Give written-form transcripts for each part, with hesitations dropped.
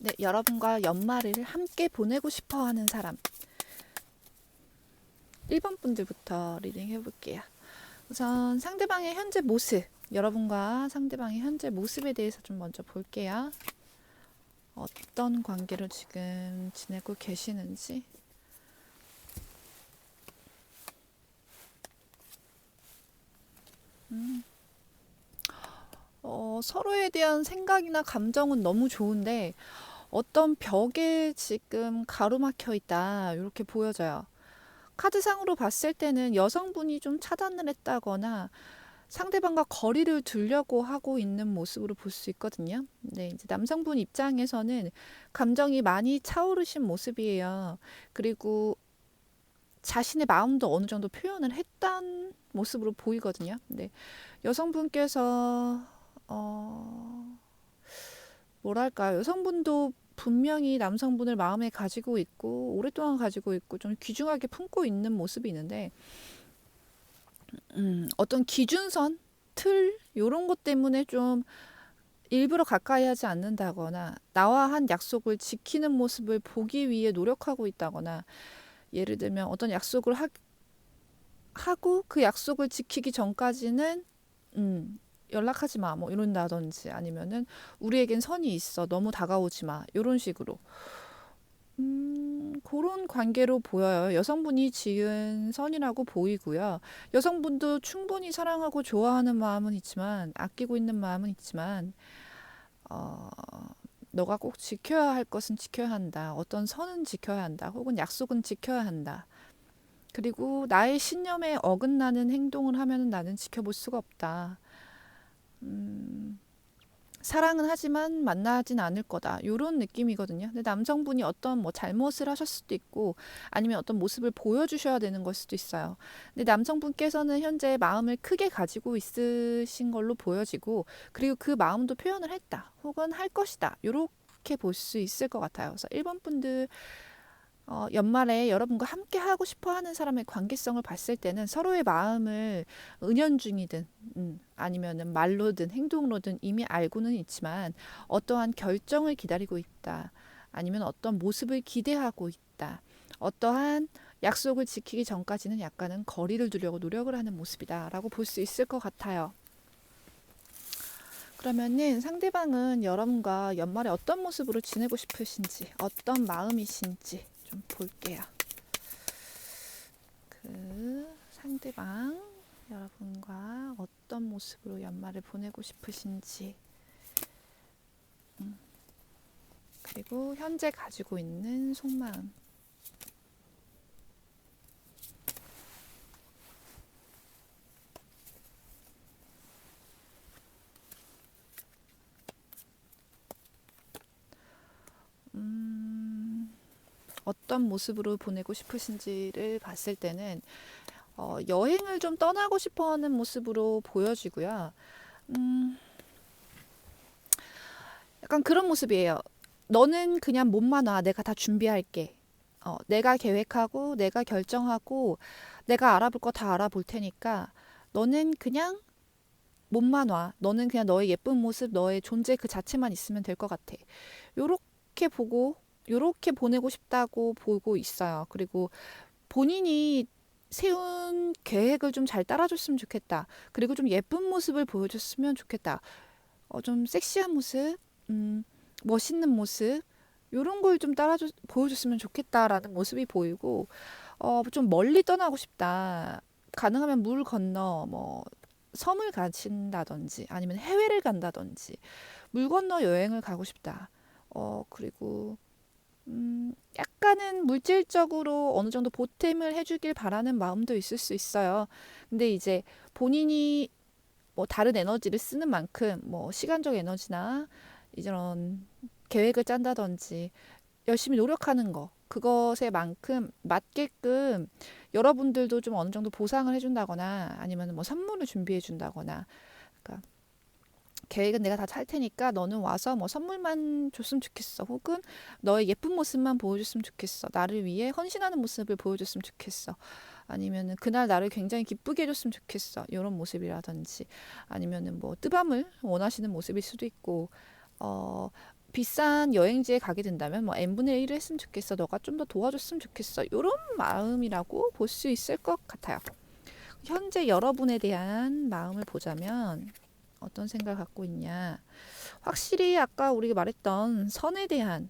네, 여러분과 연말을 함께 보내고 싶어 하는 사람. 1번 분들부터 리딩 해볼게요. 우선 상대방의 현재 모습, 여러분과 상대방의 현재 모습에 대해서 좀 먼저 볼게요. 어떤 관계로 지금 지내고 계시는지. 서로에 대한 생각이나 감정은 너무 좋은데 어떤 벽에 지금 가로막혀 있다, 이렇게 보여져요. 카드상으로 봤을 때는 여성분이 좀 차단을 했다거나 상대방과 거리를 두려고 하고 있는 모습으로 볼 수 있거든요. 네, 이제 남성분 입장에서는 감정이 많이 차오르신 모습이에요. 그리고 자신의 마음도 어느 정도 표현을 했던 모습으로 보이거든요. 네, 여성분께서 뭐랄까요? 여성분도 분명히 남성분을 마음에 가지고 있고 오랫동안 가지고 있고 좀 귀중하게 품고 있는 모습이 있는데 어떤 기준선, 틀 이런 것 때문에 좀 일부러 가까이 하지 않는다거나 나와 한 약속을 지키는 모습을 보기 위해 노력하고 있다거나 예를 들면 어떤 약속을 하고 그 약속을 지키기 전까지는 연락하지 마, 뭐 이런다든지 아니면은 우리에겐 선이 있어, 너무 다가오지 마, 이런 식으로 그런 관계로 보여요. 여성분이 지은 선이라고 보이고요. 여성분도 충분히 사랑하고 좋아하는 마음은 있지만 아끼고 있는 마음은 있지만 어, 너가 꼭 지켜야 할 것은 지켜야 한다. 어떤 선은 지켜야 한다. 혹은 약속은 지켜야 한다. 그리고 나의 신념에 어긋나는 행동을 하면 나는 지켜볼 수가 없다. 사랑은 하지만 만나진 않을 거다. 이런 느낌이거든요. 근데 남성분이 어떤 뭐 잘못을 하실 수도 있고 아니면 어떤 모습을 보여주셔야 되는 걸 수도 있어요. 근데 남성분께서는 현재 마음을 크게 가지고 있으신 걸로 보여지고 그리고 그 마음도 표현을 했다. 혹은 할 것이다. 이렇게 볼 수 있을 것 같아요. 그래서 1번 분들 연말에 여러분과 함께 하고 싶어 하는 사람의 관계성을 봤을 때는 서로의 마음을 은연중이든 아니면은 말로든 행동으로든 이미 알고는 있지만 어떠한 결정을 기다리고 있다. 아니면 어떤 모습을 기대하고 있다. 어떠한 약속을 지키기 전까지는 약간은 거리를 두려고 노력을 하는 모습이다라고 볼 수 있을 것 같아요. 그러면은 상대방은 여러분과 연말에 어떤 모습으로 지내고 싶으신지, 어떤 마음이신지 좀 볼게요. 그 상대방 여러분과 어떤 모습으로 연말을 보내고 싶으신지 그리고 현재 가지고 있는 속마음 어떤 모습으로 보내고 싶으신지를 봤을 때는 여행을 좀 떠나고 싶어하는 모습으로 보여지고요. 약간 그런 모습이에요. 너는 그냥 몸만 와. 내가 다 준비할게. 내가 계획하고 내가 결정하고 내가 알아볼 거 다 알아볼 테니까 너는 그냥 몸만 와. 너는 그냥 너의 예쁜 모습, 너의 존재 그 자체만 있으면 될 것 같아. 요렇게 보고 요렇게 보내고 싶다고 보고 있어요. 그리고 본인이 세운 계획을 좀 잘 따라줬으면 좋겠다. 그리고 좀 예쁜 모습을 보여줬으면 좋겠다. 좀 섹시한 모습, 멋있는 모습, 요런 걸 좀 보여줬으면 좋겠다라는 모습이 보이고, 좀 멀리 떠나고 싶다. 가능하면 물 건너, 뭐, 섬을 가신다든지, 아니면 해외를 간다든지, 물 건너 여행을 가고 싶다. 그리고, 약간은 물질적으로 어느 정도 보탬을 해주길 바라는 마음도 있을 수 있어요. 근데 이제 본인이 뭐 다른 에너지를 쓰는 만큼 뭐 시간적 에너지나 이런 계획을 짠다든지 열심히 노력하는 거 그것에 만큼 맞게끔 여러분들도 좀 어느 정도 보상을 해준다거나 아니면 뭐 선물을 준비해 준다거나 그러니까 계획은 내가 다 짤 테니까 너는 와서 뭐 선물만 줬으면 좋겠어. 혹은 너의 예쁜 모습만 보여줬으면 좋겠어. 나를 위해 헌신하는 모습을 보여줬으면 좋겠어. 아니면은 그날 나를 굉장히 기쁘게 해줬으면 좋겠어. 이런 모습이라든지 아니면은 뭐 뜨밤을 원하시는 모습일 수도 있고 어 비싼 여행지에 가게 된다면 뭐 n분의 1을 했으면 좋겠어. 너가 좀 더 도와줬으면 좋겠어. 이런 마음이라고 볼 수 있을 것 같아요. 현재 여러분에 대한 마음을 보자면 어떤 생각을 갖고 있냐. 확실히 아까 우리가 말했던 선에 대한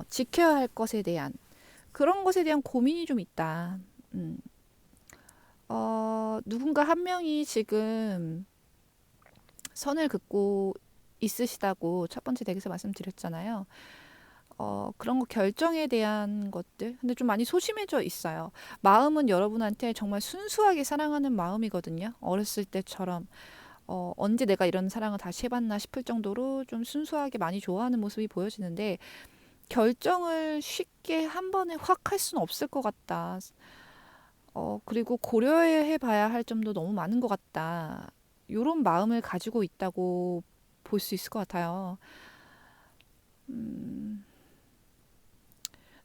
지켜야 할 것에 대한 그런 것에 대한 고민이 좀 있다. 음. 누군가 한 명이 지금 선을 긋고 있으시다고 첫 번째 덱에서 말씀드렸잖아요. 그런 거 결정에 대한 것들. 근데 좀 많이 소심해져 있어요. 마음은 여러분한테 정말 순수하게 사랑하는 마음이거든요. 어렸을 때처럼. 언제 내가 이런 사랑을 다시 해봤나 싶을 정도로 좀 순수하게 많이 좋아하는 모습이 보여지는데 결정을 쉽게 한 번에 확 할 수는 없을 것 같다. 그리고 고려해 봐야 할 점도 너무 많은 것 같다. 요런 마음을 가지고 있다고 볼 수 있을 것 같아요. 음,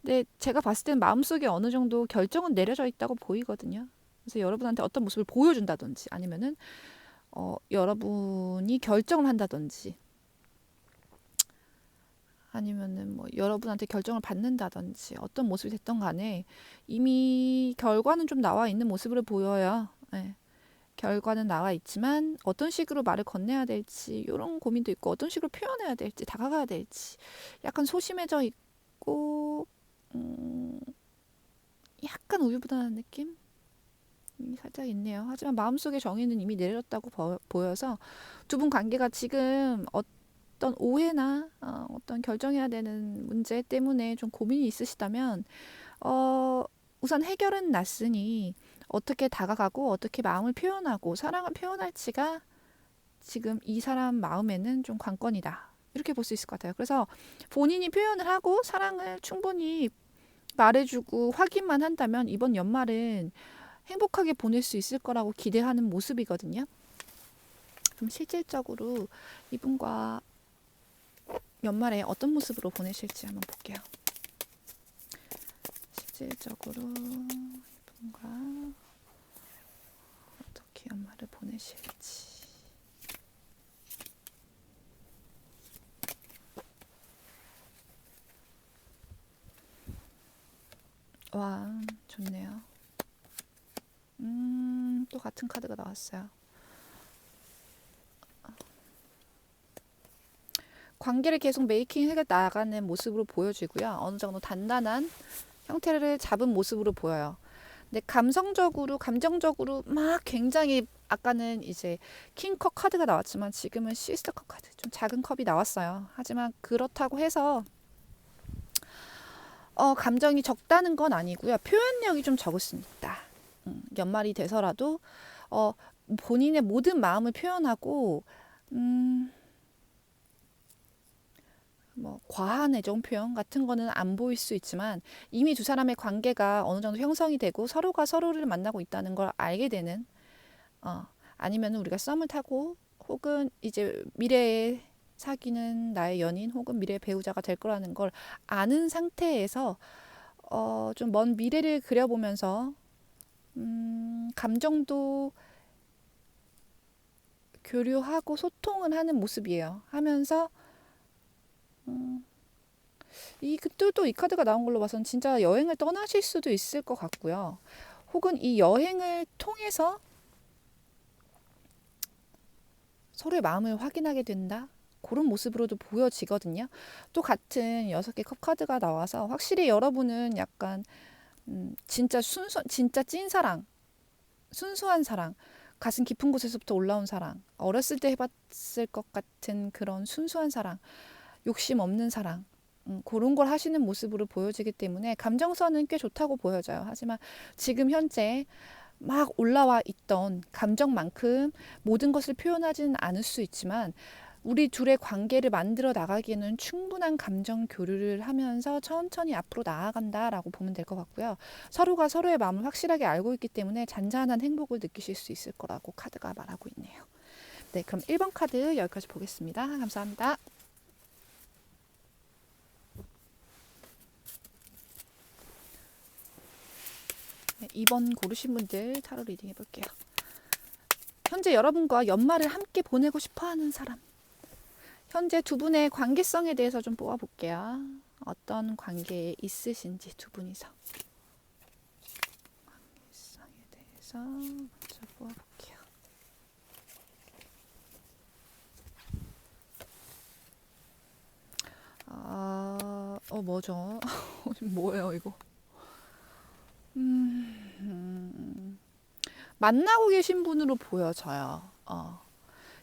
근데 제가 봤을 때는 마음속에 어느 정도 결정은 내려져 있다고 보이거든요. 그래서 여러분한테 어떤 모습을 보여준다든지 아니면은 여러분이 결정을 한다든지 아니면은 뭐 여러분한테 결정을 받는다든지 어떤 모습이 됐던 간에 이미 결과는 좀 나와 있는 모습으로 보여요. 예. 결과는 나와 있지만 어떤 식으로 말을 건네야 될지 이런 고민도 있고 어떤 식으로 표현해야 될지 다가가야 될지 약간 소심해져 있고 약간 우유부단한 느낌? 살짝 있네요. 하지만 마음속의 정의는 이미 내렸다고 보여서 두 분 관계가 지금 어떤 오해나 어떤 결정해야 되는 문제 때문에 좀 고민이 있으시다면 우선 해결은 났으니 어떻게 다가가고 어떻게 마음을 표현하고 사랑을 표현할지가 지금 이 사람 마음에는 좀 관건이다. 이렇게 볼 수 있을 것 같아요. 그래서 본인이 표현을 하고 사랑을 충분히 말해주고 확인만 한다면 이번 연말은 행복하게 보낼 수 있을 거라고 기대하는 모습이거든요. 그럼 실질적으로 이분과 연말에 어떤 모습으로 보내실지 한번 볼게요. 실질적으로 이분과 어떻게 연말을 보내실지. 와, 좋네요. 또 같은 카드가 나왔어요. 관계를 계속 메이킹 해 나가는 모습으로 보여지고요. 어느 정도 단단한 형태를 잡은 모습으로 보여요. 근데 감정적으로 막 굉장히 아까는 이제 킹컵 카드가 나왔지만 지금은 시스터컵 카드, 좀 작은 컵이 나왔어요. 하지만 그렇다고 해서 감정이 적다는 건 아니고요. 표현력이 좀 적었습니다. 연말이 돼서라도 본인의 모든 마음을 표현하고 뭐 과한 애정 표현 같은 거는 안 보일 수 있지만 이미 두 사람의 관계가 어느 정도 형성이 되고 서로가 서로를 만나고 있다는 걸 알게 되는 아니면 우리가 썸을 타고 혹은 이제 미래에 사귀는 나의 연인 혹은 미래의 배우자가 될 거라는 걸 아는 상태에서 좀 먼 미래를 그려보면서 감정도 교류하고 소통을 하는 모습이에요. 하면서 이 카드가 나온 걸로 봐서는 진짜 여행을 떠나실 수도 있을 것 같고요. 혹은 이 여행을 통해서 서로의 마음을 확인하게 된다. 그런 모습으로도 보여지거든요. 또 같은 6개 컵 카드가 나와서 확실히 여러분은 약간 진짜 찐 사랑, 순수한 사랑, 가슴 깊은 곳에서부터 올라온 사랑, 어렸을 때 해봤을 것 같은 그런 순수한 사랑, 욕심 없는 사랑, 그런 걸 하시는 모습으로 보여지기 때문에 감정선은 꽤 좋다고 보여져요. 하지만 지금 현재 막 올라와 있던 감정만큼 모든 것을 표현하지는 않을 수 있지만 우리 둘의 관계를 만들어 나가기에는 충분한 감정 교류를 하면서 천천히 앞으로 나아간다라고 보면 될 것 같고요. 서로가 서로의 마음을 확실하게 알고 있기 때문에 잔잔한 행복을 느끼실 수 있을 거라고 카드가 말하고 있네요. 네, 그럼 1번 카드 여기까지 보겠습니다. 감사합니다. 네, 2번 고르신 분들 타로 리딩 해볼게요. 현재 여러분과 연말을 함께 보내고 싶어하는 사람, 현재 두 분의 관계성에 대해서 좀 뽑아볼게요. 어떤 관계에 있으신지 두 분이서. 관계성에 대해서 먼저 뽑아볼게요. 뭐죠? 뭐예요, 이거? 만나고 계신 분으로 보여져요.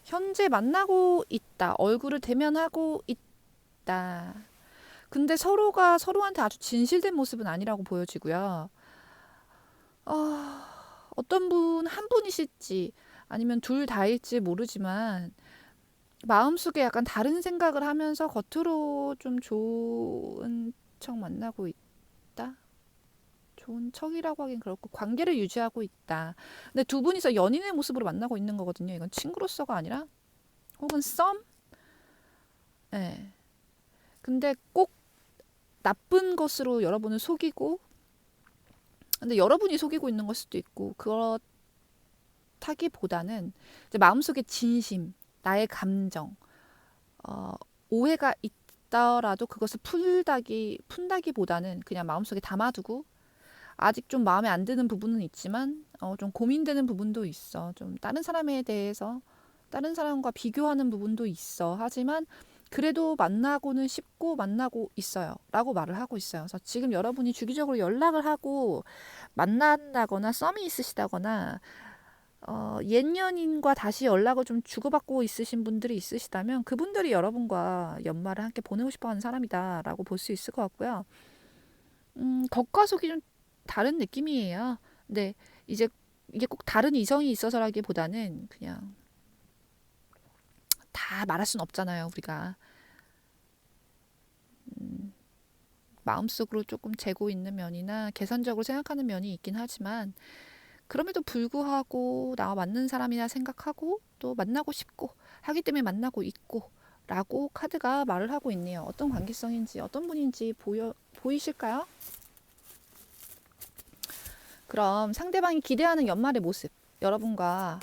현재 만나고 있다. 얼굴을 대면하고 있다. 근데 서로가 서로한테 아주 진실된 모습은 아니라고 보여지고요. 어떤 분, 한 분이실지 아니면 둘 다일지 모르지만 마음속에 약간 다른 생각을 하면서 겉으로 좀 좋은 척 만나고 있다. 좋은 척이라고 하긴 그렇고 관계를 유지하고 있다. 근데 두 분이서 연인의 모습으로 만나고 있는 거거든요. 이건 친구로서가 아니라 혹은 썸? 네. 근데 꼭 나쁜 것으로 여러분을 속이고 근데 여러분이 속이고 있는 걸 수도 있고 그렇다기보다는 이제 마음속에 진심, 나의 감정, 어, 오해가 있더라도 그것을 푼다기보다는 그냥 마음속에 담아두고 아직 좀 마음에 안 드는 부분은 있지만 좀 고민되는 부분도 있어. 좀 다른 사람에 대해서 다른 사람과 비교하는 부분도 있어. 하지만 그래도 만나고는 싶고 만나고 있어요. 라고 말을 하고 있어요. 그래서 지금 여러분이 주기적으로 연락을 하고 만난다거나 썸이 있으시다거나 옛 연인과 다시 연락을 좀 주고받고 있으신 분들이 있으시다면 그분들이 여러분과 연말을 함께 보내고 싶어 하는 사람이다라고 볼 수 있을 것 같고요. 겉과 속이 좀 다른 느낌이에요. 근데 이제 이게 꼭 다른 이성이 있어서라기보다는 그냥 다 말할 순 없잖아요, 우리가. 마음속으로 조금 재고 있는 면이나 계산적으로 생각하는 면이 있긴 하지만 그럼에도 불구하고 나와 맞는 사람이라 생각하고 또 만나고 싶고 하기 때문에 만나고 있고 라고 카드가 말을 하고 있네요. 어떤 관계성인지 어떤 분인지 보이실까요? 그럼 상대방이 기대하는 연말의 모습 여러분과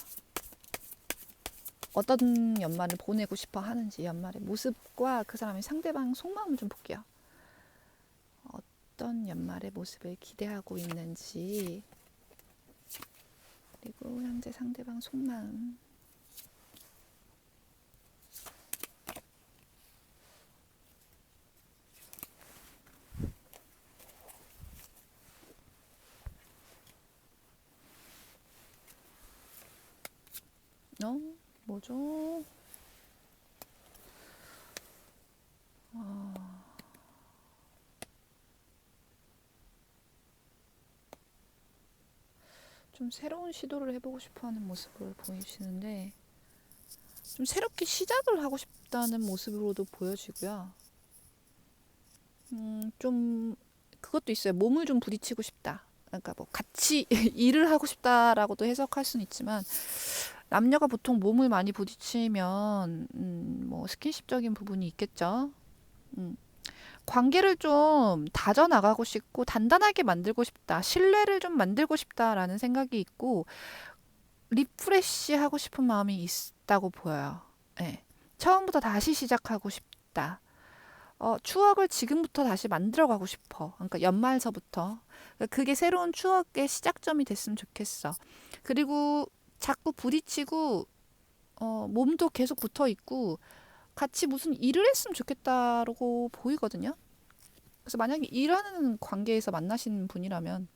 어떤 연말을 보내고 싶어 하는지 연말의 모습과 그 사람의 상대방 속마음을 좀 볼게요. 어떤 연말의 모습을 기대하고 있는지 그리고 현재 상대방 속마음 뭐죠? 좀 새로운 시도를 해보고 싶어하는 모습을 보이시는데 좀 새롭게 시작을 하고 싶다는 모습으로도 보여지고요. 좀 그것도 있어요. 몸을 좀 부딪히고 싶다. 그러니까 뭐 같이 일을 하고 싶다라고도 해석할 수는 있지만 남녀가 보통 몸을 많이 부딪히면 뭐 스킨십적인 부분이 있겠죠. 음, 관계를 좀 다져나가고 싶고 단단하게 만들고 싶다. 신뢰를 좀 만들고 싶다라는 생각이 있고 리프레시 하고 싶은 마음이 있다고 보여요. 네. 처음부터 다시 시작하고 싶다. 추억을 지금부터 다시 만들어가고 싶어. 그러니까 연말서부터. 그게 새로운 추억의 시작점이 됐으면 좋겠어. 그리고 자꾸 부딪히고, 몸도 계속 붙어 있고, 같이 무슨 일을 했으면 좋겠다라고 보이거든요. 그래서 만약에 일하는 관계에서 만나신 분이라면,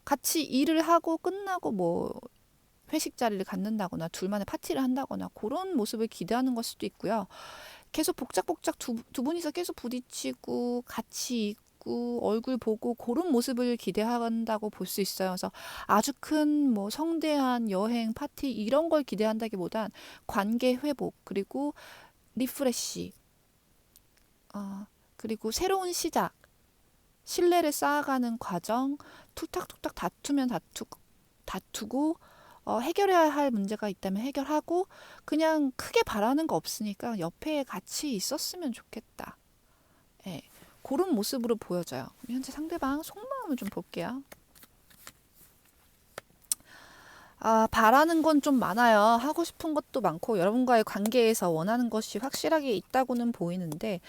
같이 일을 하고 끝나고 뭐, 회식 자리를 갖는다거나, 둘만의 파티를 한다거나, 그런 모습을 기대하는 걸 수도 있고요. 계속 복작복작 두 분이서 계속 부딪히고 같이 있고 얼굴 보고 그런 모습을 기대한다고 볼 수 있어요. 그래서 아주 큰 뭐 성대한 여행, 파티 이런 걸 기대한다기보단 관계 회복 그리고 리프레시 그리고 새로운 시작 신뢰를 쌓아가는 과정 툭탁툭탁 다투면 다투고 해결해야 할 문제가 있다면 해결하고 그냥 크게 바라는 거 없으니까 옆에 같이 있었으면 좋겠다. 예, 그런 모습으로 보여져요. 현재 상대방 속마음을 좀 볼게요. 바라는 건 좀 많아요. 하고 싶은 것도 많고 여러분과의 관계에서 원하는 것이 확실하게 있다고는 보이는데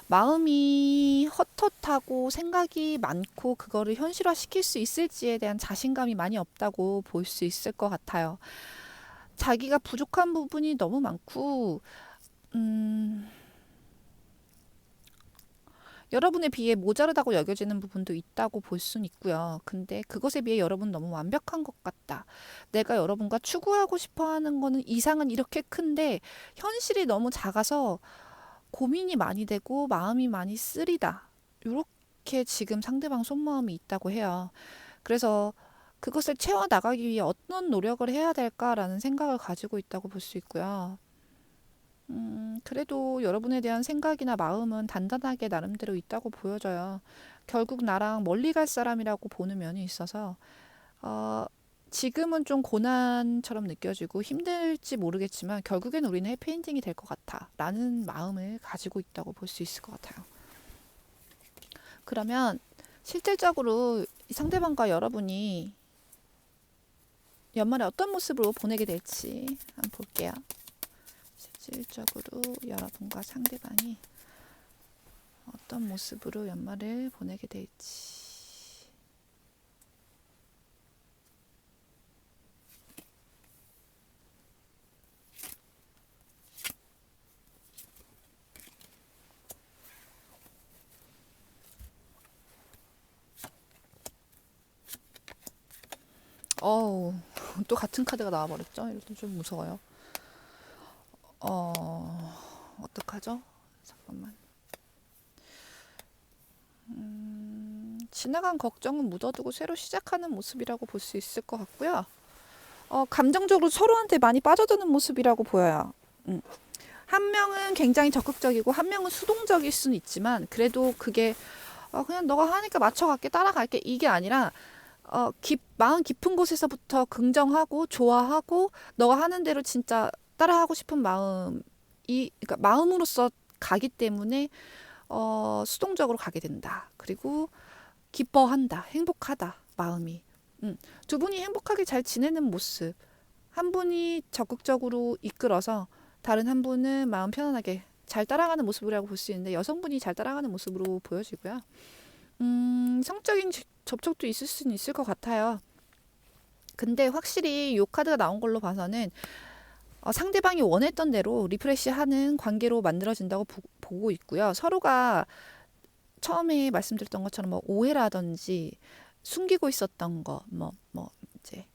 마음이 헛헛하고 생각이 많고 그거를 현실화시킬 수 있을지에 대한 자신감이 많이 없다고 볼 수 있을 것 같아요. 자기가 부족한 부분이 너무 많고 음, 여러분에 비해 모자르다고 여겨지는 부분도 있다고 볼 수는 있고요. 근데 그것에 비해 여러분 너무 완벽한 것 같다. 내가 여러분과 추구하고 싶어 하는 거는 이상은 이렇게 큰데 현실이 너무 작아서 고민이 많이 되고 마음이 많이 쓰리다. 이렇게 지금 상대방 속마음이 있다고 해요. 그래서 그것을 채워나가기 위해 어떤 노력을 해야 될까라는 생각을 가지고 있다고 볼 수 있고요. 그래도 여러분에 대한 생각이나 마음은 단단하게 나름대로 있다고 보여져요. 결국 나랑 멀리 갈 사람이라고 보는 면이 있어서, 어, 지금은 좀 고난처럼 느껴지고 힘들지 모르겠지만, 결국엔 우리는 해피엔딩이 될 것 같아. 라는 마음을 가지고 있다고 볼 수 있을 것 같아요. 그러면 실질적으로 이 상대방과 여러분이 연말에 어떤 모습으로 보내게 될지 한번 볼게요. 실질적으로 여러분과 상대방이 어떤 모습으로 연말을 보내게 될지. 어우, 또 같은 카드가 나와버렸죠? 이것도 좀 무서워요. 어떡하죠? 잠깐만. 지나간 걱정은 묻어두고 새로 시작하는 모습이라고 볼 수 있을 것 같고요. 감정적으로 서로한테 많이 빠져드는 모습이라고 보여요. 한 명은 굉장히 적극적이고 한 명은 수동적일 수는 있지만 그래도 그게 그냥 너가 하니까 맞춰갈게 따라갈게 이게 아니라 마음 깊은 곳에서부터 긍정하고 좋아하고 너가 하는 대로 진짜 따라하고 싶은 마음이 그러니까 마음으로서 가기 때문에 수동적으로 가게 된다. 그리고 기뻐한다. 행복하다. 마음이. 두 분이 행복하게 잘 지내는 모습. 한 분이 적극적으로 이끌어서 다른 한 분은 마음 편안하게 잘 따라가는 모습이라고 볼 수 있는데 여성분이 잘 따라가는 모습으로 보여지고요. 성적인 접촉도 있을 수는 있을 것 같아요. 근데 확실히 이 카드가 나온 걸로 봐서는 상대방이 원했던 대로 리프레시하는 관계로 만들어진다고 보고 있고요. 서로가 처음에 말씀드렸던 것처럼 뭐 오해라든지 숨기고 있었던 거, 이제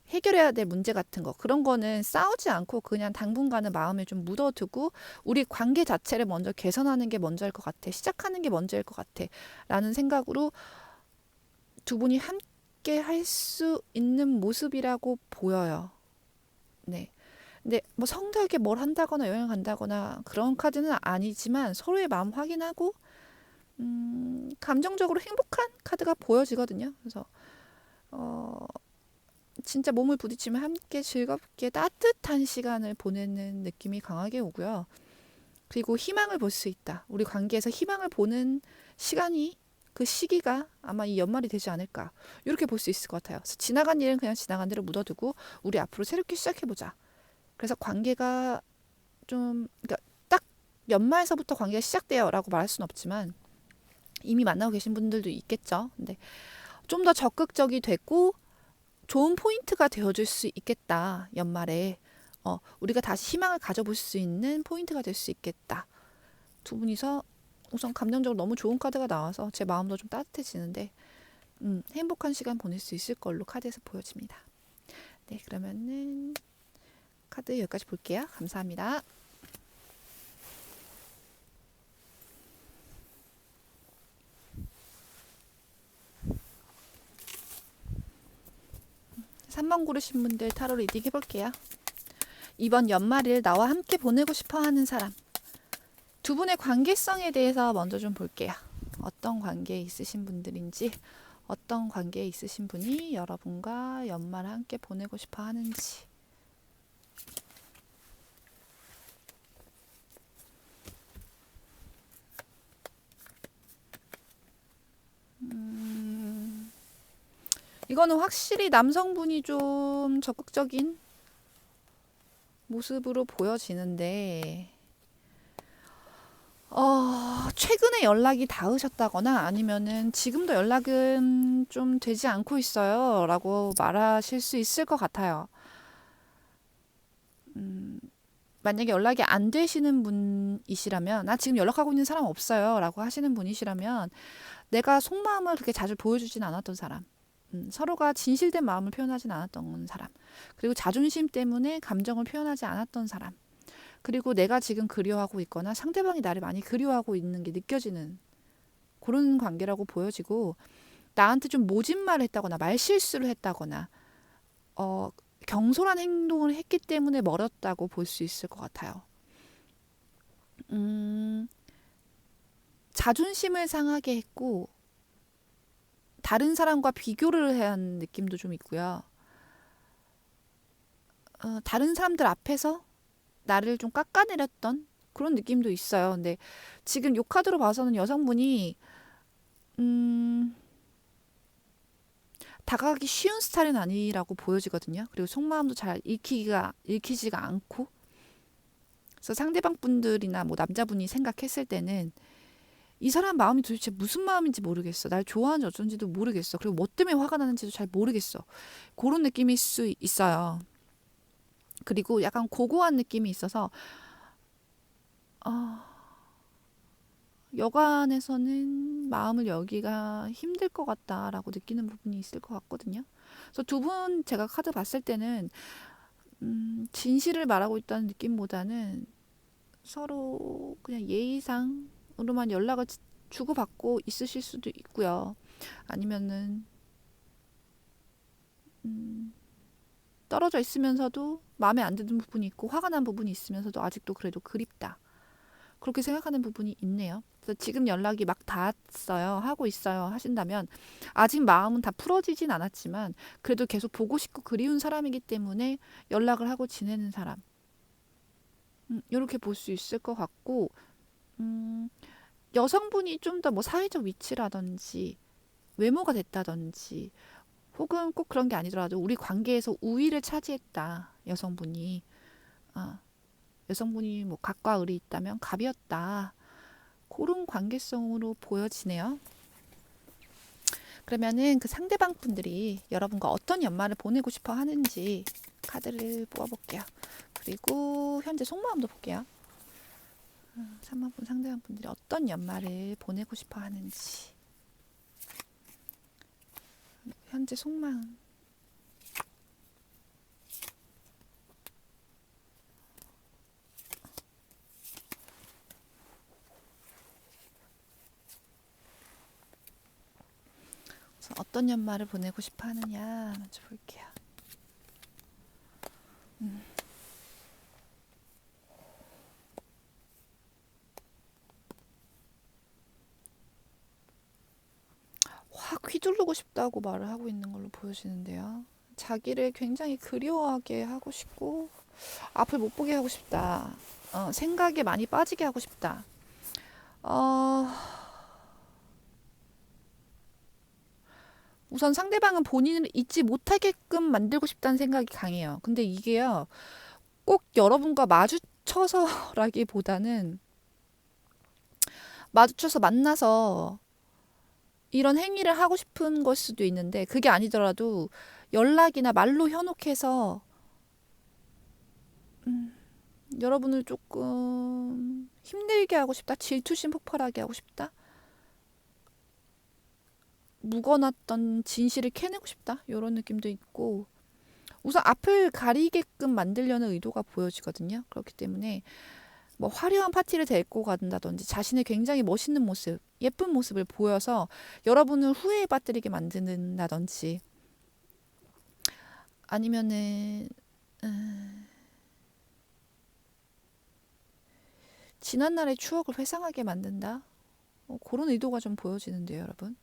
해결해야 될 문제 같은 거 그런 거는 싸우지 않고 그냥 당분간은 마음에 좀 묻어두고 우리 관계 자체를 먼저 개선하는 게 먼저일 것 같아. 시작하는 게 먼저일 것 같아. 라는 생각으로 두 분이 함께 할 수 있는 모습이라고 보여요. 네. 근데 뭐 성대하게 뭘 한다거나 여행 간다거나 그런 카드는 아니지만 서로의 마음 확인하고 감정적으로 행복한 카드가 보여지거든요. 그래서 어, 진짜 몸을 부딪히며 함께 즐겁게 따뜻한 시간을 보내는 느낌이 강하게 오고요. 그리고 희망을 볼 수 있다. 우리 관계에서 희망을 보는 시간이 그 시기가 아마 이 연말이 되지 않을까. 이렇게 볼 수 있을 것 같아요. 그래서 지나간 일은 그냥 지나간 대로 묻어두고 우리 앞으로 새롭게 시작해보자. 그래서 관계가 그러니까 딱 연말서부터 관계가 시작돼요라고 말할 수는 없지만 이미 만나고 계신 분들도 있겠죠. 근데 좀 더 적극적이 되고 좋은 포인트가 되어줄 수 있겠다. 연말에 우리가 다시 희망을 가져볼 수 있는 포인트가 될 수 있겠다. 두 분이서 우선 감정적으로 너무 좋은 카드가 나와서 제 마음도 좀 따뜻해지는데 행복한 시간 보낼 수 있을 걸로 카드에서 보여집니다. 네, 그러면은 카드 여기까지 볼게요. 감사합니다. 3번 고르신 분들 타로 리딩 해볼게요. 이번 연말을 나와 함께 보내고 싶어 하는 사람. 두 분의 관계성에 대해서 먼저 좀 볼게요. 어떤 관계에 있으신 분들인지, 어떤 관계에 있으신 분이 여러분과 연말을 함께 보내고 싶어 하는지. 이거는 확실히 남성분이 좀 적극적인 모습으로 보여지는데, 최근에 연락이 닿으셨다거나 아니면은 지금도 연락은 좀 되지 않고 있어요 라고 말하실 수 있을 것 같아요. 만약에 연락이 안 되시는 분이시라면, 나 지금 연락하고 있는 사람 없어요 라고 하시는 분이시라면, 내가 속마음을 그렇게 자주 보여주진 않았던 사람, 서로가 진실된 마음을 표현하진 않았던 사람, 그리고 자존심 때문에 감정을 표현하지 않았던 사람, 그리고 내가 지금 그리워하고 있거나 상대방이 나를 많이 그리워하고 있는 게 느껴지는 그런 관계라고 보여지고, 나한테 좀 모진 말을 했다거나 말실수를 했다거나 어, 경솔한 행동을 했기 때문에 멀었다고 볼 수 있을 것 같아요. 음, 자존심을 상하게 했고 다른 사람과 비교를 한 느낌도 좀 있고요. 다른 사람들 앞에서 나를 좀 깎아내렸던 그런 느낌도 있어요. 근데 지금 요 카드로 봐서는 여성분이 음, 다가가기 쉬운 스타일은 아니라고 보여지거든요. 그리고 속마음도 잘 읽히지가 않고. 그래서 상대방 분들이나 뭐 남자분이 생각했을 때는 이 사람 마음이 도대체 무슨 마음인지 모르겠어. 날 좋아하는지 어쩐지도 모르겠어. 그리고 뭐 때문에 화가 나는지도 잘 모르겠어. 그런 느낌일 수 있어요. 그리고 약간 고고한 느낌이 있어서 어, 여간에서는 마음을 열기가 힘들 것 같다라고 느끼는 부분이 있을 것 같거든요. 그래서 두 분 제가 카드 봤을 때는 진실을 말하고 있다는 느낌보다는 서로 그냥 예의상으로만 연락을 주고받고 있으실 수도 있고요. 아니면은 음, 떨어져 있으면서도 마음에 안 드는 부분이 있고 화가 난 부분이 있으면서도 아직도 그래도 그립다. 그렇게 생각하는 부분이 있네요. 그래서 지금 연락이 막 닿았어요. 하고 있어요. 하신다면 아직 마음은 다 풀어지진 않았지만 그래도 계속 보고 싶고 그리운 사람이기 때문에 연락을 하고 지내는 사람. 이렇게 볼 수 있을 것 같고 음, 여성분이 좀 더 뭐 사회적 위치라든지 외모가 됐다든지 혹은 꼭 그런 게 아니더라도 우리 관계에서 우위를 차지했다. 여성분이. 어, 여성분이 뭐 갑과 을이 있다면 갑이었다. 그런 관계성으로 보여지네요. 그러면은 그 상대방 분들이 여러분과 어떤 연말을 보내고 싶어 하는지 카드를 뽑아볼게요. 그리고 현재 속마음도 볼게요. 3번 분 상대방 분들이 어떤 연말을 보내고 싶어 하는지. 현재 속마음. 그래서 어떤 연말을 보내고 싶어 하느냐 먼저 볼게요. 확 휘두르고 싶다고 말을 하고 있는 걸로 보여지는데요. 자기를 굉장히 그리워하게 하고 싶고 앞을 못 보게 하고 싶다. 생각에 많이 빠지게 하고 싶다. 어, 우선 상대방은 본인을 잊지 못하게끔 만들고 싶다는 생각이 강해요. 근데 이게요, 꼭 여러분과 마주쳐서라기보다는 마주쳐서 만나서 이런 행위를 하고 싶은 걸 수도 있는데 그게 아니더라도 연락이나 말로 현혹해서 여러분을 조금 힘들게 하고 싶다, 질투심 폭발하게 하고 싶다, 묵어놨던 진실을 캐내고 싶다 이런 느낌도 있고 우선 앞을 가리게끔 만들려는 의도가 보여지거든요. 그렇기 때문에 뭐 화려한 파티를 데리고 간다든지 자신의 굉장히 멋있는 모습, 예쁜 모습을 보여서 여러분을 후회에 빠뜨리게 만든다든지 아니면은 지난날의 추억을 회상하게 만든다. 그런 의도가 좀 보여지는데요, 여러분.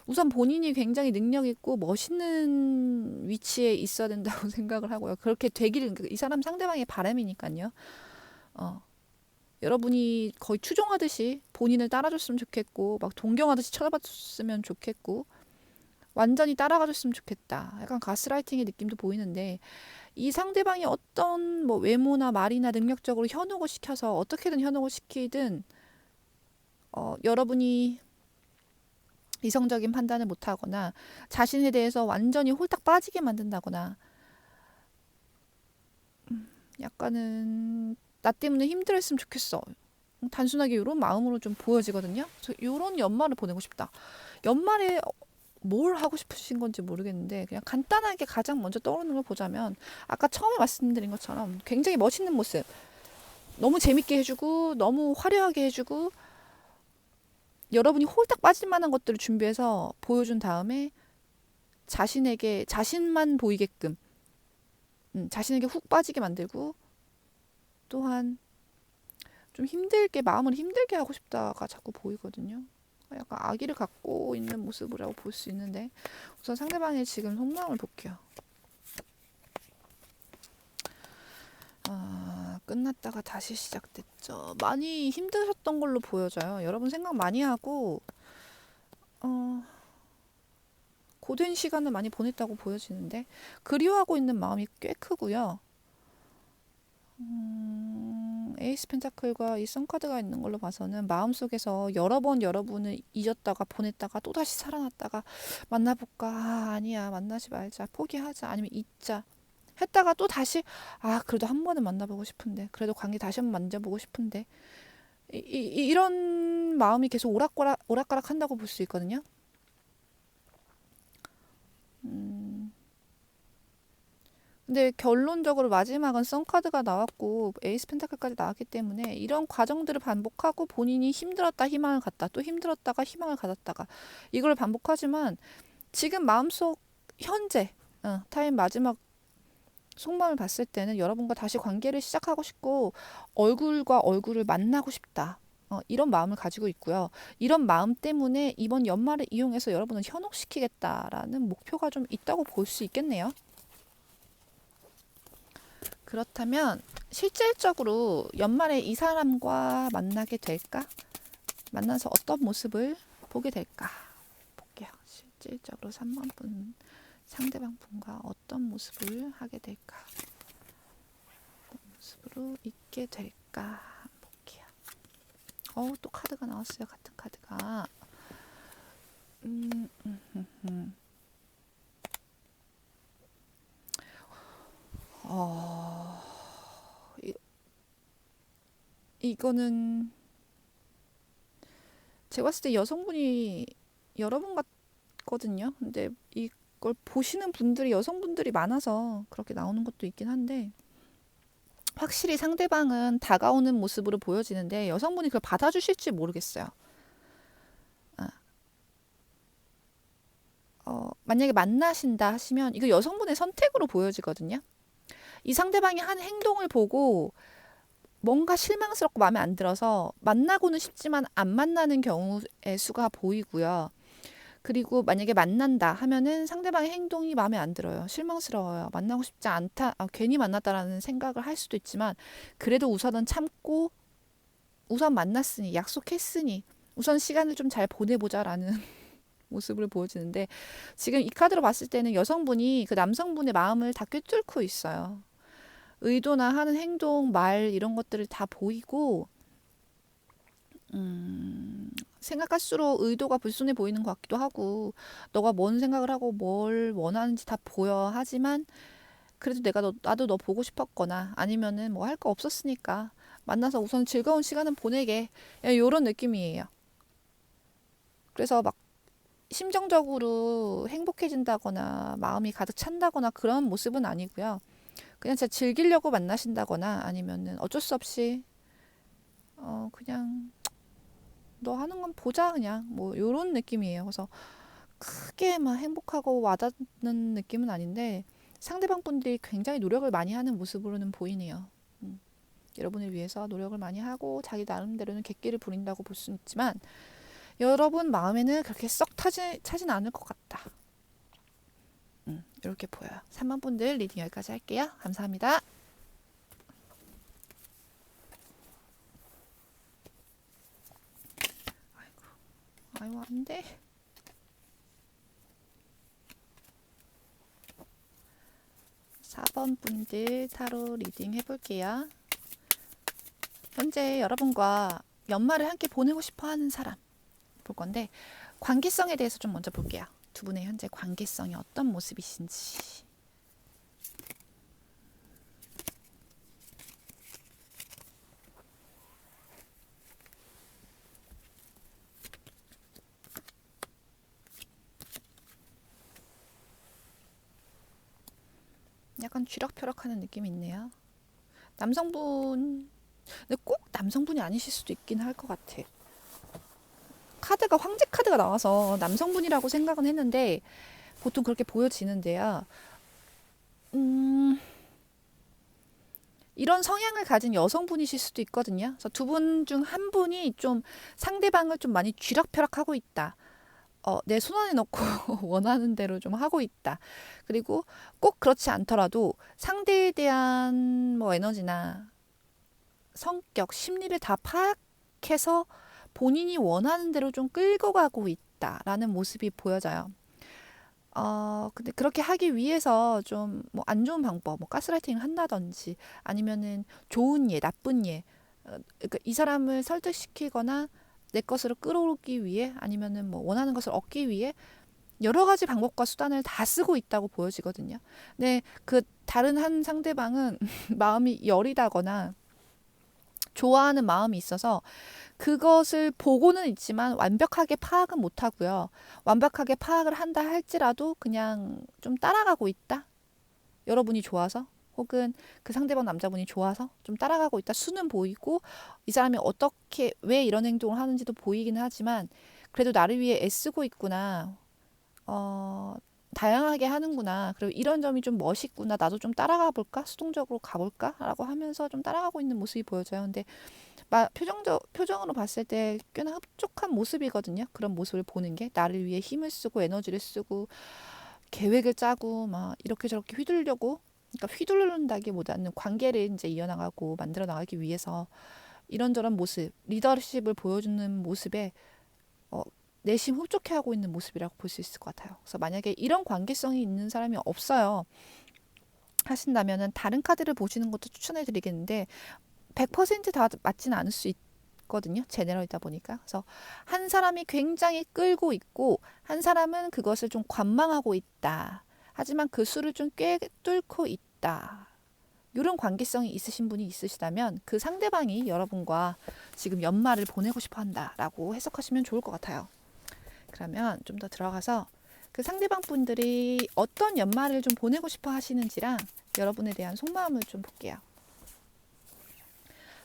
우선 본인이 굉장히 능력 있고 멋있는 위치에 있어야 된다고 생각을 하고요. 그렇게 되기를 이 사람 상대방의 바람이니까요. 어, 여러분이 거의 추종하듯이 본인을 따라줬으면 좋겠고 막 동경하듯이 쳐다봤으면 좋겠고 완전히 따라가 줬으면 좋겠다. 약간 가스라이팅의 느낌도 보이는데 이 상대방이 어떤 뭐 외모나 말이나 능력적으로 현혹을 시켜서 어떻게든 현혹을 시키든 여러분이 이성적인 판단을 못하거나 자신에 대해서 완전히 홀딱 빠지게 만든다거나 약간은 나 때문에 힘들었으면 좋겠어. 단순하게 이런 마음으로 좀 보여지거든요. 이런 연말을 보내고 싶다. 연말에 뭘 하고 싶으신 건지 모르겠는데 그냥 간단하게 가장 먼저 떠오르는 걸 보자면 아까 처음에 말씀드린 것처럼 굉장히 멋있는 모습, 너무 재밌게 해주고 너무 화려하게 해주고 여러분이 홀딱 빠질 만한 것들을 준비해서 보여준 다음에 자신에게 자신만 보이게끔 자신에게 훅 빠지게 만들고 또한 좀 힘들게 마음을 힘들게 하고 싶다가 자꾸 보이거든요. 약간 아기를 갖고 있는 모습이라고 볼 수 있는데 우선 상대방의 지금 속마음을 볼게요. 끝났다가 다시 시작됐죠. 많이 힘드셨던 걸로 보여져요. 여러분 생각 많이 하고 고된 시간을 많이 보냈다고 보여지는데 그리워하고 있는 마음이 꽤 크고요. 에이스 펜타클과 이 선카드가 있는 걸로 봐서는 마음속에서 여러 번 여러분을 잊었다가 보냈다가 또다시 살아났다가 만나볼까? 아니야 만나지 말자 포기하자 아니면 잊자 했다가 또 다시 그래도 한 번은 만나보고 싶은데 그래도 관계 다시 한번 만져보고 싶은데 이런 마음이 계속 오락가락 한다고 볼 수 있거든요. 근데 결론적으로 마지막은 선카드가 나왔고 에이스 펜타클까지 나왔기 때문에 이런 과정들을 반복하고 본인이 힘들었다 희망을 갖다 또 힘들었다가 희망을 갖았다가 이걸 반복하지만 지금 마음속 현재 타임 마지막 속마음을 봤을 때는 여러분과 다시 관계를 시작하고 싶고 얼굴과 얼굴을 만나고 싶다. 이런 마음을 가지고 있고요. 이런 마음 때문에 이번 연말을 이용해서 여러분을 현혹시키겠다라는 목표가 좀 있다고 볼 수 있겠네요. 그렇다면 실질적으로 연말에 이 사람과 만나게 될까? 만나서 어떤 모습을 보게 될까? 볼게요. 실질적으로 3번 분 상대방 분과 어떤 모습을 하게 될까? 어떤 모습으로 있게 될까? 볼게요. 또 카드가 나왔어요. 같은 카드가. 이거는 제가 봤을 때 여성분이 여러분 같거든요. 근데 이걸 보시는 분들이 여성분들이 많아서 그렇게 나오는 것도 있긴 한데 확실히 상대방은 다가오는 모습으로 보여지는데 여성분이 그걸 받아주실지 모르겠어요. 만약에 만나신다 하시면 이거 여성분의 선택으로 보여지거든요. 이 상대방이 한 행동을 보고 뭔가 실망스럽고 마음에 안 들어서 만나고는 싶지만 안 만나는 경우의 수가 보이고요. 그리고 만약에 만난다 하면은 상대방의 행동이 마음에 안 들어요. 실망스러워요. 만나고 싶지 않다. 괜히 만났다라는 생각을 할 수도 있지만 그래도 우선은 참고 우선 만났으니 약속했으니 우선 시간을 좀 잘 보내보자라는 모습을 보여지는데 지금 이 카드로 봤을 때는 여성분이 그 남성분의 마음을 다 꿰뚫고 있어요. 의도나 하는 행동, 말 이런 것들을 다 보이고 생각할수록 의도가 불순해 보이는 것 같기도 하고 너가 뭔 생각을 하고 뭘 원하는지 다 보여 하지만 그래도 나도 너 보고 싶었거나 아니면은 뭐 할 거 없었으니까 만나서 우선 즐거운 시간은 보내게 이런 느낌이에요. 그래서 막 심정적으로 행복해진다거나 마음이 가득 찬다거나 그런 모습은 아니고요. 그냥 진짜 즐기려고 만나신다거나 아니면은 어쩔 수 없이 그냥 너 하는 건 보자 그냥 뭐 요런 느낌이에요. 그래서 크게 막 행복하고 와닿는 느낌은 아닌데 상대방 분들이 굉장히 노력을 많이 하는 모습으로는 보이네요. 여러분을 위해서 노력을 많이 하고 자기 나름대로는 객기를 부린다고 볼 수는 있지만 여러분 마음에는 그렇게 썩 차진 않을 것 같다. 이렇게 보여요. 3번 분들 리딩 여기까지 할게요. 감사합니다. 아이고 안 돼. 4번 분들 타로 리딩 해볼게요. 현재 여러분과 연말을 함께 보내고 싶어 하는 사람 볼 건데, 관계성에 대해서 좀 먼저 볼게요. 두 분의 현재 관계성이 어떤 모습이신지. 약간 쥐락펴락하는 느낌이 있네요. 남성분, 근데 꼭 남성분이 아니실 수도 있긴 할 것 같아. 카드가 황제 카드가 나와서 남성분이라고 생각은 했는데 보통 그렇게 보여지는데요. 이런 성향을 가진 여성분이실 수도 있거든요. 그래서 두 분 중 한 분이 좀 상대방을 좀 많이 쥐락펴락하고 있다. 내 손안에 넣고 원하는 대로 좀 하고 있다. 그리고 꼭 그렇지 않더라도 상대에 대한 뭐 에너지나 성격, 심리를 다 파악해서 본인이 원하는 대로 좀 끌고 가고 있다라는 모습이 보여져요. 근데 그렇게 하기 위해서 좀 뭐 안 좋은 방법, 뭐 가스라이팅을 한다든지 아니면은 좋은 예, 나쁜 예, 그러니까 이 사람을 설득시키거나 내 것으로 끌어오기 위해 아니면은 뭐 원하는 것을 얻기 위해 여러 가지 방법과 수단을 다 쓰고 있다고 보여지거든요. 근데 그 다른 한 상대방은 마음이 여리다거나 좋아하는 마음이 있어서 그것을 보고는 있지만 완벽하게 파악은 못하고요. 완벽하게 파악을 한다 할지라도 그냥 좀 따라가고 있다. 여러분이 좋아서 혹은 그 상대방 남자분이 좋아서 좀 따라가고 있다. 수는 보이고 이 사람이 어떻게 왜 이런 행동을 하는지도 보이긴 하지만 그래도 나를 위해 애쓰고 있구나. 다양하게 하는구나. 그리고 이런 점이 좀 멋있구나. 나도 좀 따라가 볼까? 수동적으로 가볼까? 라고 하면서 좀 따라가고 있는 모습이 보여져요. 근데 표정으로 봤을 때 꽤나 흡족한 모습이거든요. 그런 모습을 보는 게 나를 위해 힘을 쓰고 에너지를 쓰고 계획을 짜고 막 이렇게 저렇게 휘둘려고, 그러니까 휘두른다기보다는 관계를 이제 이어나가고 만들어 나가기 위해서 이런저런 모습, 리더십을 보여주는 모습에 어, 내심 흡족해하고 있는 모습이라고 볼 수 있을 것 같아요. 그래서 만약에 이런 관계성이 있는 사람이 없어요 하신다면은 다른 카드를 보시는 것도 추천해 드리겠는데 100%다 맞지는 않을 수 있거든요. 제네럴이다 보니까. 그래서 한 사람이 굉장히 끌고 있고 한 사람은 그것을 좀 관망하고 있다. 하지만 그 수를 좀 꿰뚫고 있다. 이런 관계성이 있으신 분이 있으시다면 그 상대방이 여러분과 지금 연말을 보내고 싶어 한다라고 해석하시면 좋을 것 같아요. 그러면 좀 더 들어가서 그 상대방 분들이 어떤 연말을 좀 보내고 싶어 하시는지랑 여러분에 대한 속마음을 좀 볼게요.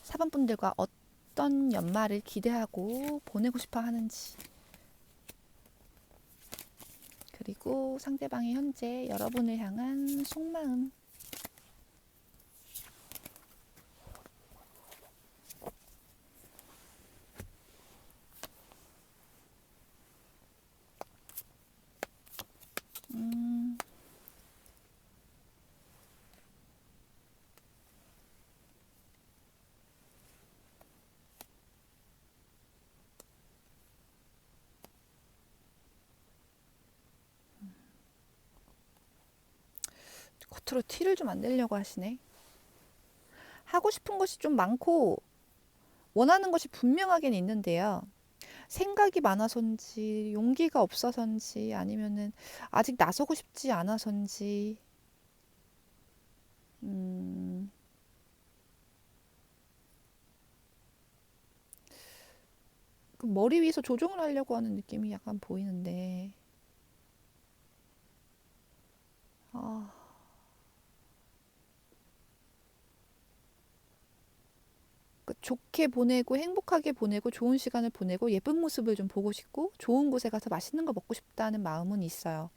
4번 분들과 어떤 연말을 기대하고 보내고 싶어 하는지, 그리고 상대방이 현재 여러분을 향한 속마음. 음, 겉으로 티를 좀 안 내려고 하시네. 하고 싶은 것이 좀 많고 원하는 것이 분명하긴 있는데요. 생각이 많아서인지 용기가 없어서인지 아니면은 아직 나서고 싶지 않아서인지 음, 그 머리 위에서 조종을 하려고 하는 느낌이 약간 보이는데 아, 그 좋게 보내고 행복하게 보내고 좋은 시간을 보내고 예쁜 모습을 좀 보고 싶고 좋은 곳에 가서 맛있는 거 먹고 싶다는 마음은 있어요.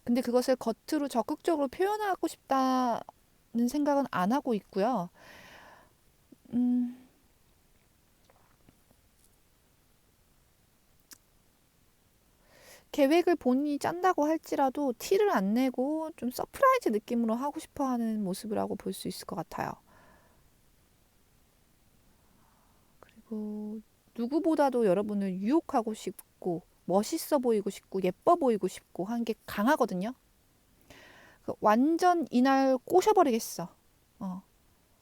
근데 그것을 겉으로 적극적으로 표현하고 싶다는 생각은 안 하고 있고요. 음, 계획을 본인이 짠다고 할지라도 티를 안 내고 좀 서프라이즈 느낌으로 하고 싶어 하는 모습이라고 볼 수 있을 것 같아요. 그리고 누구보다도 여러분을 유혹하고 싶고 멋있어 보이고 싶고 예뻐 보이고 싶고 한 게 강하거든요. 완전 이날 꼬셔버리겠어. 어,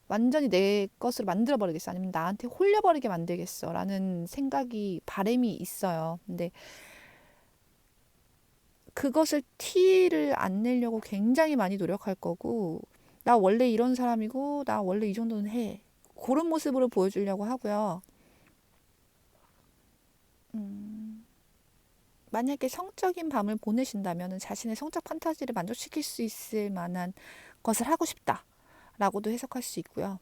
완전히 내 것으로 만들어버리겠어. 아니면 나한테 홀려버리게 만들겠어. 라는 생각이, 바람이 있어요. 근데 그것을 티를 안 내려고 굉장히 많이 노력할 거고, 나 원래 이런 사람이고, 나 원래 이 정도는 해. 그런 모습으로 보여주려고 하고요. 음, 만약에 성적인 밤을 보내신다면 자신의 성적 판타지를 만족시킬 수 있을 만한 것을 하고 싶다. 라고도 해석할 수 있고요.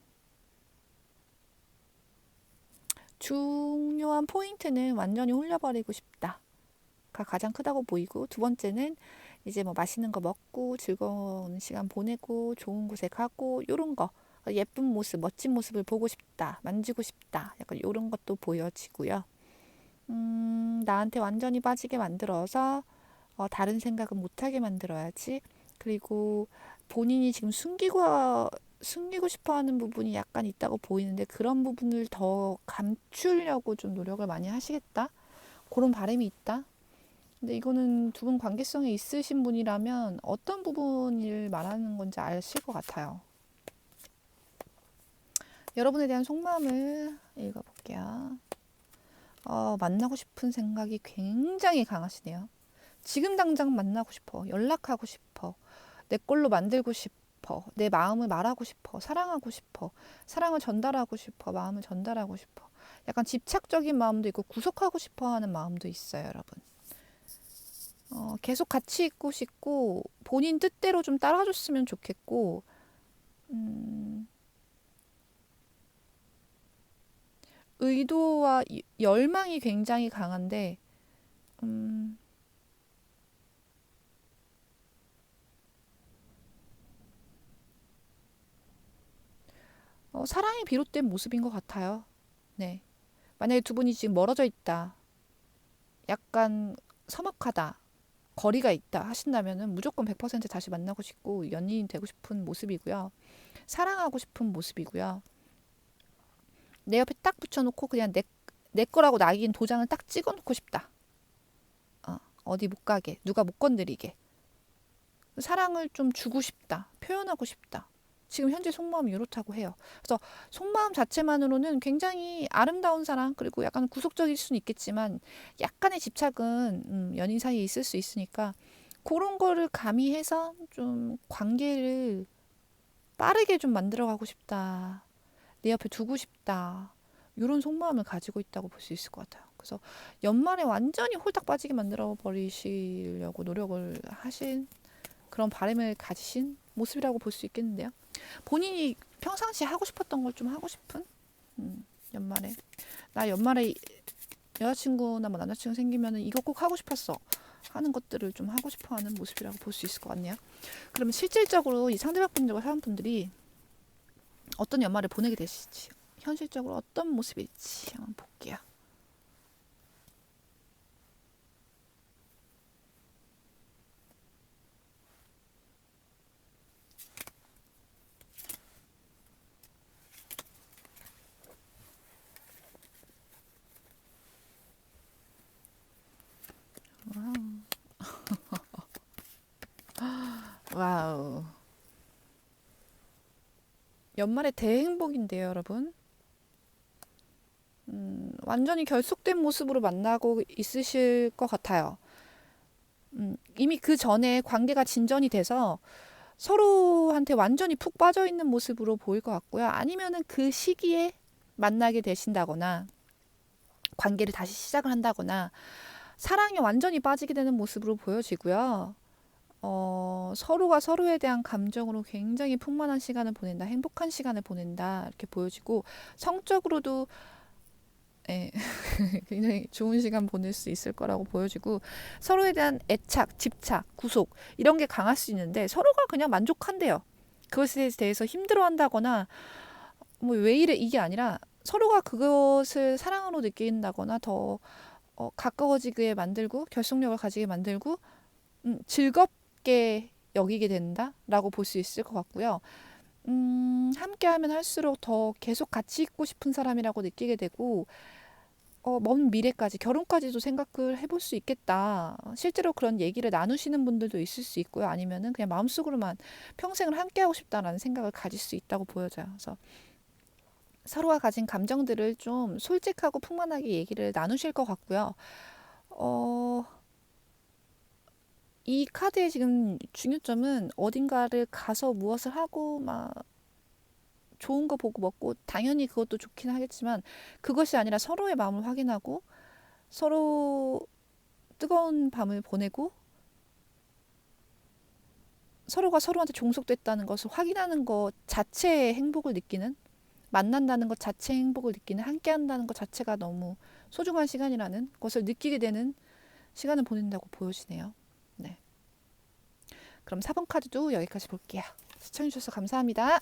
중요한 포인트는 완전히 홀려버리고 싶다. 가 가장 크다고 보이고, 두 번째는 이제 뭐 맛있는 거 먹고 즐거운 시간 보내고 좋은 곳에 가고 요런 거, 예쁜 모습, 멋진 모습을 보고 싶다, 만지고 싶다, 약간 요런 것도 보여지고요. 나한테 완전히 빠지게 만들어서 다른 생각은 못하게 만들어야지. 그리고 본인이 지금 숨기고 싶어 하는 부분이 약간 있다고 보이는데 그런 부분을 더 감추려고 좀 노력을 많이 하시겠다. 그런 바람이 있다. 근데 이거는 두 분 관계성에 있으신 분이라면 어떤 부분을 말하는 건지 아실 것 같아요. 여러분에 대한 속마음을 읽어볼게요. 만나고 싶은 생각이 굉장히 강하시네요. 지금 당장 만나고 싶어. 연락하고 싶어. 내 걸로 만들고 싶어. 내 마음을 말하고 싶어. 사랑하고 싶어. 사랑을 전달하고 싶어. 마음을 전달하고 싶어. 약간 집착적인 마음도 있고 구속하고 싶어 하는 마음도 있어요, 여러분. 계속 같이 있고 싶고 본인 뜻대로 좀 따라줬으면 좋겠고 음, 의도와 열망이 굉장히 강한데 음, 사랑이 비롯된 모습인 것 같아요. 네. 만약에 두 분이 지금 멀어져 있다, 약간 서먹하다, 거리가 있다 하신다면은 무조건 100% 다시 만나고 싶고 연인이 되고 싶은 모습이고요. 사랑하고 싶은 모습이고요. 내 옆에 딱 붙여놓고 그냥 내 거라고 낙인 도장을 딱 찍어놓고 싶다. 어디 못 가게, 누가 못 건드리게. 사랑을 좀 주고 싶다. 표현하고 싶다. 지금 현재 속마음이 이렇다고 해요. 그래서 속마음 자체만으로는 굉장히 아름다운 사랑, 그리고 약간 구속적일 수는 있겠지만 약간의 집착은 연인 사이에 있을 수 있으니까 그런 거를 가미해서 좀 관계를 빠르게 좀 만들어가고 싶다. 내 옆에 두고 싶다. 이런 속마음을 가지고 있다고 볼 수 있을 것 같아요. 그래서 연말에 완전히 홀딱 빠지게 만들어 버리시려고 노력을 하신 그런 바람을 가지신 모습이라고 볼 수 있겠는데요. 본인이 평상시에 하고 싶었던 걸 좀 하고 싶은 연말에 나 연말에 여자친구나 뭐 남자친구 생기면은 이거 꼭 하고 싶었어 하는 것들을 좀 하고 싶어하는 모습이라고 볼 수 있을 것 같네요. 그러면 실질적으로 이 상대방분들과 사람분들이 어떤 연말을 보내게 되실지, 현실적으로 어떤 모습일지 한번 볼게요. 와우. 연말에 대행복인데요, 여러분. 완전히 결속된 모습으로 만나고 있으실 것 같아요. 이미 그 전에 관계가 진전이 돼서 서로한테 완전히 푹 빠져 있는 모습으로 보일 것 같고요. 아니면은 그 시기에 만나게 되신다거나 관계를 다시 시작을 한다거나 사랑에 완전히 빠지게 되는 모습으로 보여지고요. 서로가 서로에 대한 감정으로 굉장히 풍만한 시간을 보낸다, 행복한 시간을 보낸다 이렇게 보여지고 성적으로도 예, 굉장히 좋은 시간 보낼 수 있을 거라고 보여지고 서로에 대한 애착, 집착, 구속 이런 게 강할 수 있는데 서로가 그냥 만족한대요. 그것에 대해서 힘들어한다거나 뭐 왜 이래 이게 아니라 서로가 그것을 사랑으로 느낀다거나 더 가까워지게 만들고 결속력을 가지게 만들고 즐겁게 여기게 된다라고 볼 수 있을 것 같고요. 함께하면 할수록 더 계속 같이 있고 싶은 사람이라고 느끼게 되고 먼 미래까지, 결혼까지도 생각을 해볼 수 있겠다. 실제로 그런 얘기를 나누시는 분들도 있을 수 있고요. 아니면은 그냥 마음속으로만 평생을 함께하고 싶다라는 생각을 가질 수 있다고 보여져요. 그래서 서로가 가진 감정들을 좀 솔직하고 풍만하게 얘기를 나누실 것 같고요. 어, 이 카드의 지금 중요점은 어딘가를 가서 무엇을 하고 막 좋은 거 보고 먹고 당연히 그것도 좋긴 하겠지만 그것이 아니라 서로의 마음을 확인하고 서로 뜨거운 밤을 보내고 서로가 서로한테 종속됐다는 것을 확인하는 것 자체의 행복을 느끼는, 만난다는 것 자체의 행복을 느끼는, 함께 한다는 것 자체가 너무 소중한 시간이라는 것을 느끼게 되는 시간을 보낸다고 보여지네요. 네. 그럼 4번 카드도 여기까지 볼게요. 시청해주셔서 감사합니다.